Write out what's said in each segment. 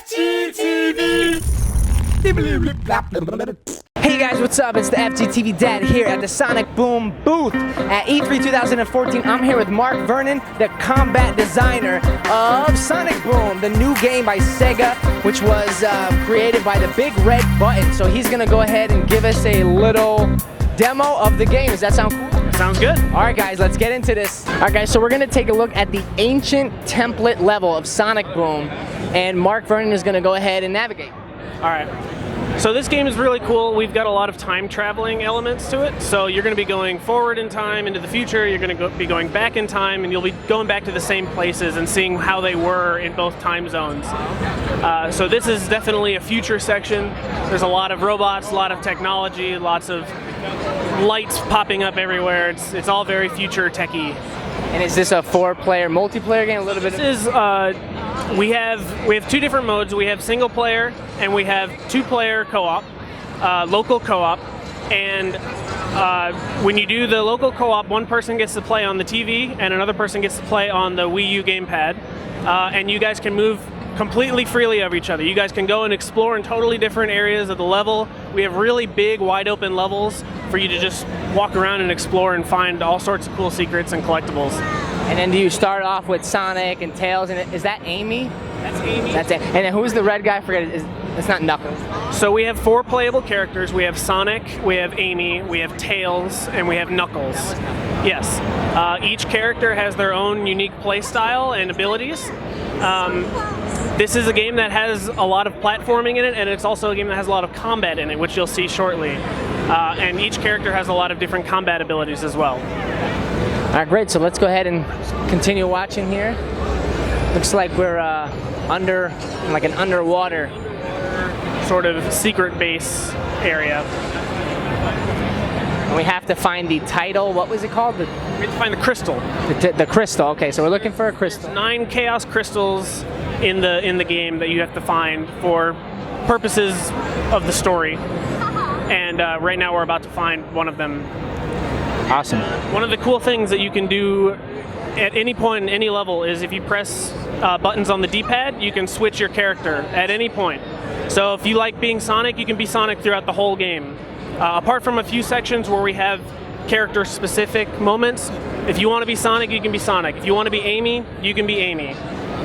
FGTEEV! Hey guys, what's up? It's the FGTEEV Dad here at the Sonic Boom booth at E3 2014. I'm here with Mark Vernon, the combat designer of Sonic Boom, the new game by Sega, which was created by the Big Red Button. So he's gonna go ahead and give us a little demo of the game. Does that sound cool? Sounds good. All right, guys, let's get into this. All right, guys, so we're gonna take a look at the ancient template level of Sonic Boom, and Mark Vernon is gonna go ahead and navigate. All right. So this game is really cool. We've got a lot of time traveling elements to it. So you're going to be going forward in time into the future. You're going to be going back in time, and you'll be going back to the same places and seeing how they were in both time zones. So this is definitely a future section. There's a lot of robots, a lot of technology, lots of lights popping up everywhere. It's all very future techy. And is this a 4-player multiplayer game? A little bit. This is we have two different modes. We have single player and we have 2-player co-op, local co-op. And when you do the local co-op, one person gets to play on the TV and another person gets to play on the Wii U gamepad. And you guys can move completely freely of each other. You guys can go and explore in totally different areas of the level. We have really big, wide open levels for you to just walk around and explore and find all sorts of cool secrets and collectibles. And then do you start off with Sonic and Tails? And is that Amy? That's Amy. That's it. And then who's the red guy? I forget. It's not Knuckles. So we have 4 playable characters. We have Sonic, we have Amy, we have Tails, and we have Knuckles. Yes. Each character has their own unique play style and abilities. This is a game that has a lot of platforming in it, and it's also a game that has a lot of combat in it, which you'll see shortly. And each character has a lot of different combat abilities as well. All right, great. So let's go ahead and continue watching here. Looks like we're under, like an underwater sort of secret base area. And we have to find the title. What was it called? We have to find the crystal. The crystal. Okay, so we're looking for a crystal. There's 9 chaos crystals in the game that you have to find for purposes of the story. And right now we're about to find one of them. Awesome. One of the cool things that you can do at any point in any level is if you press buttons on the D-pad, you can switch your character at any point. So if you like being Sonic, you can be Sonic throughout the whole game. Apart from a few sections where we have character-specific moments, if you want to be Sonic, you can be Sonic. If you want to be Amy, you can be Amy.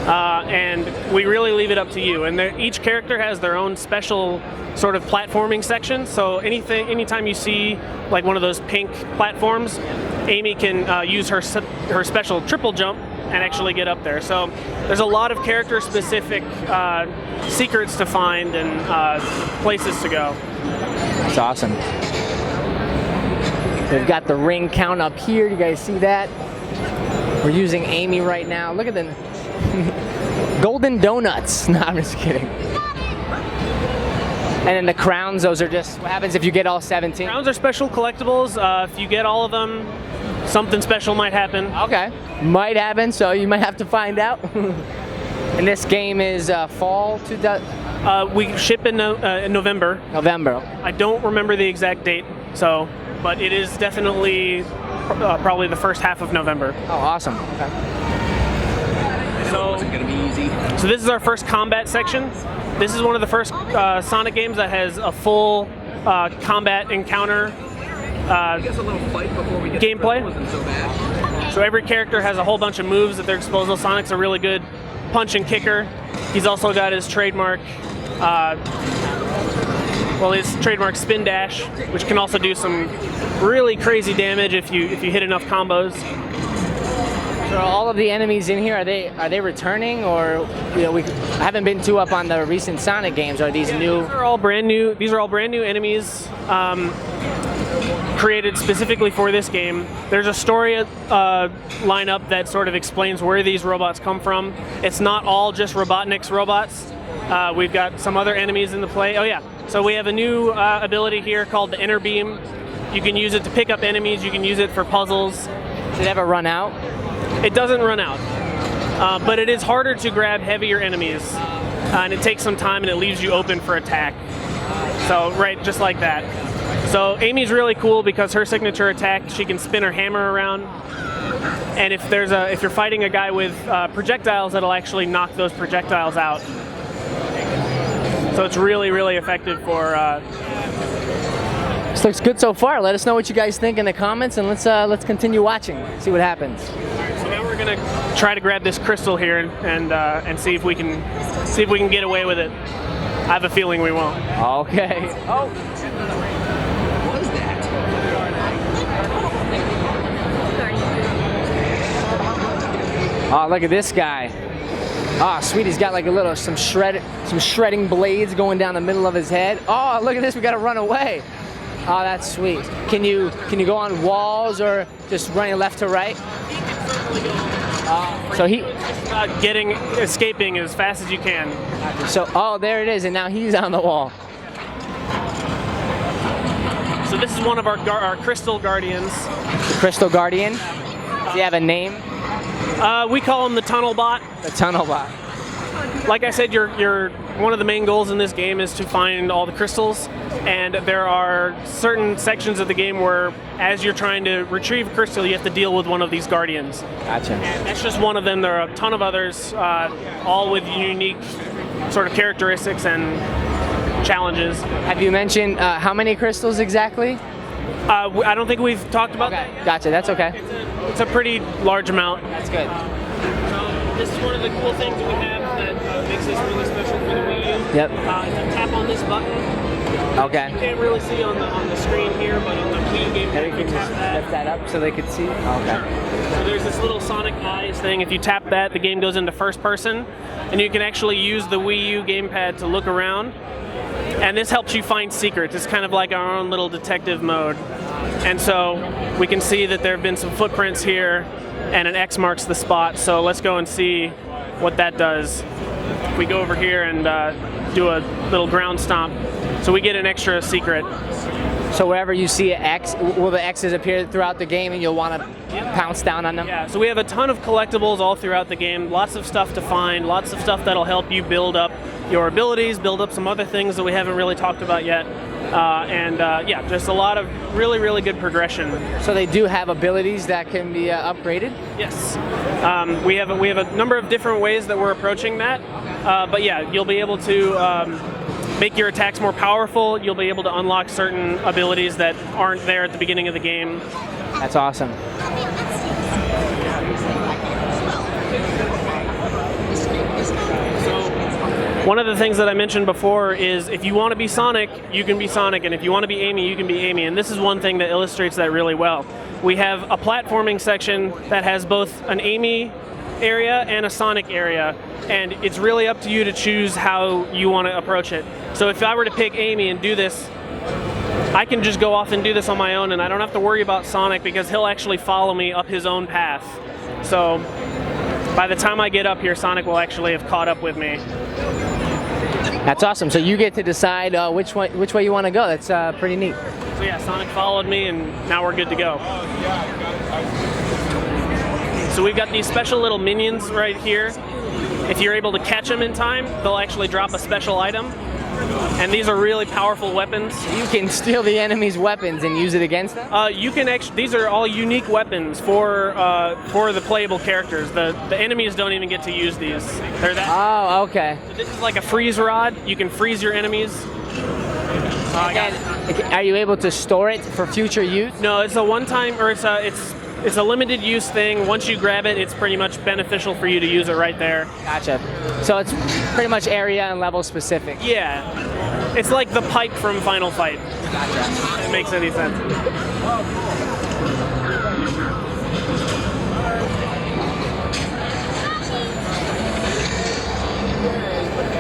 And we really leave it up to you. And each character has their own special sort of platforming section. So anytime you see like one of those pink platforms, Amy can use her special triple jump and actually get up there. So there's a lot of character-specific secrets to find and places to go. That's awesome. We've got the ring count up here. You guys see that? We're using Amy right now. Look at the golden donuts. No, I'm just kidding. And then the crowns, those are just, what happens if you get all 17? Crowns are special collectibles. If you get all of them, something special might happen. Okay, might happen, so you might have to find out. And this game is fall 2000? We ship in November. November. I don't remember the exact date, but it is definitely probably the first half of November. Oh, awesome. Okay. So this is our first combat section. This is one of the first Sonic games that has a full combat encounter gameplay. So every character has a whole bunch of moves at their disposal. Sonic's a really good punch and kicker. He's also got his trademark, spin dash, which can also do some really crazy damage if you hit enough combos. So all of the enemies in here, are they returning, or I haven't been too up on the recent Sonic games. Are these new? These are all brand new. These are all brand new enemies created specifically for this game. There's a story lineup that sort of explains where these robots come from. It's not all just Robotnik's robots. We've got some other enemies in the play. Oh yeah. So we have a new ability here called the Inner Beam. You can use it to pick up enemies. You can use it for puzzles. Does it ever run out? It doesn't run out, but it is harder to grab heavier enemies, and it takes some time and it leaves you open for attack. So right, just like that. So Amy's really cool because her signature attack, she can spin her hammer around, and if you're fighting a guy with projectiles, that'll actually knock those projectiles out. So it's really, really effective for. This looks good so far. Let us know what you guys think in the comments, and let's continue watching. See what happens. So now we're gonna try to grab this crystal here and see if we can get away with it. I have a feeling we won't. Okay. Oh. What is that? Oh, look at this guy. Oh, sweet. He's got like some shredding blades going down the middle of his head. Oh, look at this. We got to run away. Oh, that's sweet. Can you go on walls or just running left to right? So he escaping as fast as you can. So, oh, there it is, and now he's on the wall. So this is one of our crystal guardians. The crystal guardian. Does he have a name? We call him the tunnel bot. The tunnel bot. Like I said, one of the main goals in this game is to find all the crystals, and there are certain sections of the game where, as you're trying to retrieve a crystal, you have to deal with one of these guardians. Gotcha. And that's just one of them. There are a ton of others, all with unique sort of characteristics and challenges. Have you mentioned how many crystals exactly? I don't think we've talked about that. Gotcha, that's okay. It's a pretty large amount. That's good. So this is one of the cool things that we have that makes this really special for the wiiU. Yep. If you tap on this button, okay. You can't really see on the screen here, but on the wiiU game, you can tap that. Lift that up so they could see? Okay. Sure. So there's this little Sonic Eyes thing. If you tap that, the game goes into first person, and you can actually use the wiiU gamepad to look around. And this helps you find secrets. It's kind of like our own little detective mode. And so we can see that there have been some footprints here, and an X marks the spot. So let's go and see what that does. We go over here and do a little ground stomp. So we get an extra secret. So wherever you see an X, will the X's appear throughout the game and you'll want to pounce down on them? Yeah, so we have a ton of collectibles all throughout the game, lots of stuff to find, lots of stuff that'll help you build up your abilities, build up some other things that we haven't really talked about yet. Yeah, just a lot of really, really good progression. So they do have abilities that can be upgraded? Yes. We have a number of different ways that we're approaching that. But yeah, you'll be able to make your attacks more powerful. You'll be able to unlock certain abilities that aren't there at the beginning of the game. That's awesome. One of the things that I mentioned before is if you want to be Sonic, you can be Sonic, and if you want to be Amy, you can be Amy, and this is one thing that illustrates that really well. We have a platforming section that has both an Amy area and a Sonic area, and it's really up to you to choose how you want to approach it. So if I were to pick Amy and do this, I can just go off and do this on my own, and I don't have to worry about Sonic because he'll actually follow me up his own path. So by the time I get up here, Sonic will actually have caught up with me. That's awesome. So you get to decide which way you want to go. That's pretty neat. So yeah, Sonic followed me, and now we're good to go. So we've got these special little minions right here. If you're able to catch them in time, they'll actually drop a special item. And these are really powerful weapons. You can steal the enemy's weapons and use it against them? You can actually. These are all unique weapons for the playable characters. The enemies don't even get to use these. They're that. Oh, okay. So this is like a freeze rod. You can freeze your enemies. Are you able to store it for future use? No, it's a one-time, or it's a limited use thing. Once you grab it, it's pretty much beneficial for you to use it right there. Gotcha. So it's pretty much area and level specific. Yeah. It's like the pipe from Final Fight. Gotcha. If it makes any sense.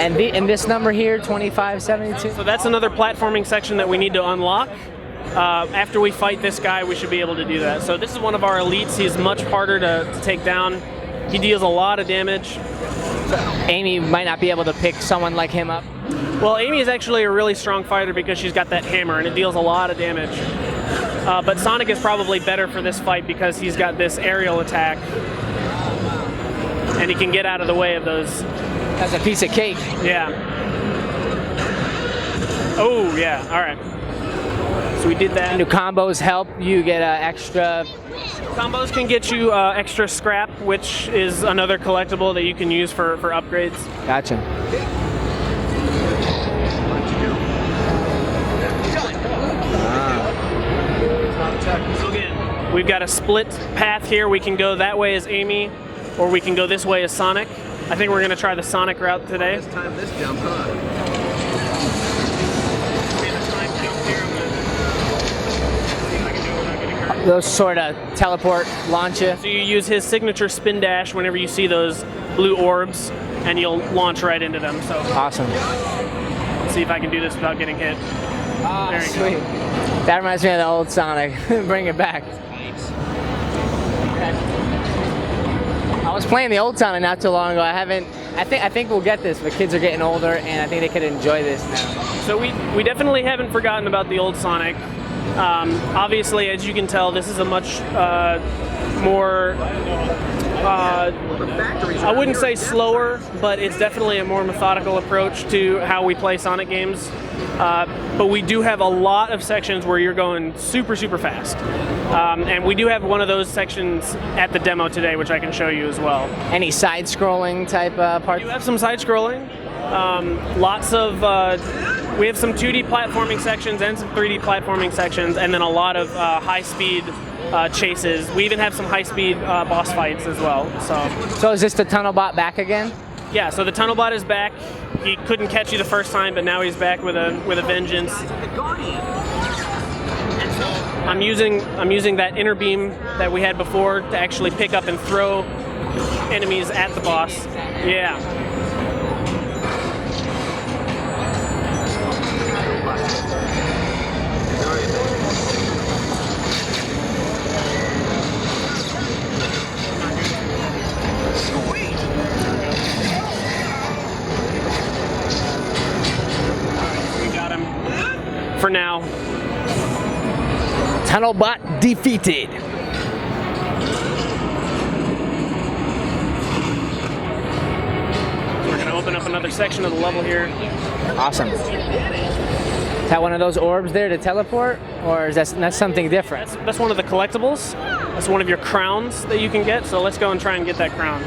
And this number here, 2572? So that's another platforming section that we need to unlock. After we fight this guy, we should be able to do that. So this is one of our elites. He's much harder to take down. He deals a lot of damage. Amy might not be able to pick someone like him up. Well, Amy is actually a really strong fighter because she's got that hammer and it deals a lot of damage. But Sonic is probably better for this fight because he's got this aerial attack. And he can get out of the way of those. That's a piece of cake. Yeah. Oh, yeah. All right. So we did that. Do combos help you get extra? Combos can get you extra scrap, which is another collectible that you can use for upgrades. Gotcha. So again, we've got a split path here. We can go that way as Amy, or we can go this way as Sonic. I think we're going to try the Sonic route today. Let's time this jump, huh? Those sort of teleport launch you. So you use his signature spin dash whenever you see those blue orbs, and you'll launch right into them. So Awesome. let's see if I can do this without getting hit. Ah, There you go. sweet. That reminds me of the old Sonic. Bring it back. I was playing the old Sonic not too long ago. I think we'll get this, but kids are getting older, and I think they could enjoy this now. So we definitely haven't forgotten about the old Sonic. Obviously, as you can tell, this is a much more, I wouldn't say slower, but it's definitely a more methodical approach to how we play Sonic games. But we do have a lot of sections where you're going super, super fast. And we do have one of those sections at the demo today, which I can show you as well. Any side-scrolling type parts? You have some side-scrolling. Lots of, we have some 2D platforming sections and some 3D platforming sections, and then a lot of high-speed chases. We even have some high-speed boss fights as well. So is this the tunnel bot back again? Yeah, so the tunnel bot is back. He couldn't catch you the first time, but now he's back with a vengeance. I'm using that inner beam that we had before to actually pick up and throw enemies at the boss. Yeah. For now. Tunnel bot defeated. We're going to open up another section of the level here. Awesome. Is that one of those orbs there to teleport, or is that's something different? That's one of the collectibles. That's one of your crowns that you can get. So let's go and try and get that crown.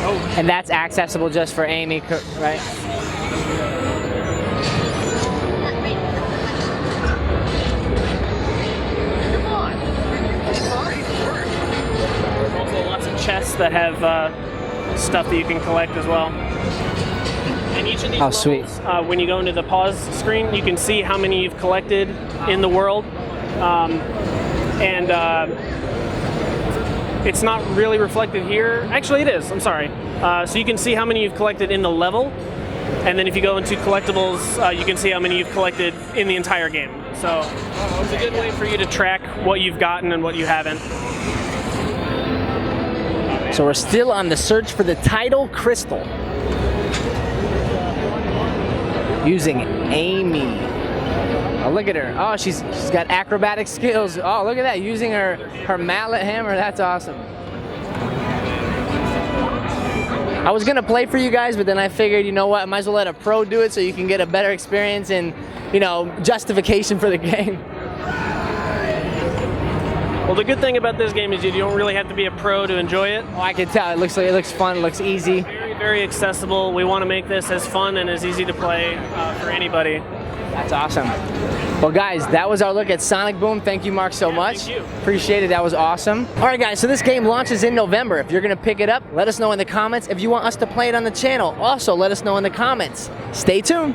Oh. And that's accessible just for Amy, right? Chests that have stuff that you can collect as well. And each of these levels, sweet. When you go into the pause screen, you can see how many you've collected in the world. It's not really reflected here. Actually, it is. I'm sorry. So you can see how many you've collected in the level. And then if you go into collectibles, you can see how many you've collected in the entire game. So it's a good way for you to track what you've gotten and what you haven't. So we're still on the search for the title crystal. Using Amy. Oh, look at her. Oh, she's got acrobatic skills. Oh, look at that. Using her mallet hammer. That's awesome. I was going to play for you guys, but then I figured, you know what, I might as well let a pro do it so you can get a better experience and, you know, justification for the game. Well, the good thing about this game is you don't really have to be a pro to enjoy it. Oh, I can tell. It looks fun. It looks easy. Very, very accessible. We want to make this as fun and as easy to play for anybody. That's awesome. Well, guys, that was our look at Sonic Boom. Thank you, Mark, so much. Thank you. Appreciate it. That was awesome. All right, guys, so this game launches in November. If you're going to pick it up, let us know in the comments. If you want us to play it on the channel, also let us know in the comments. Stay tuned.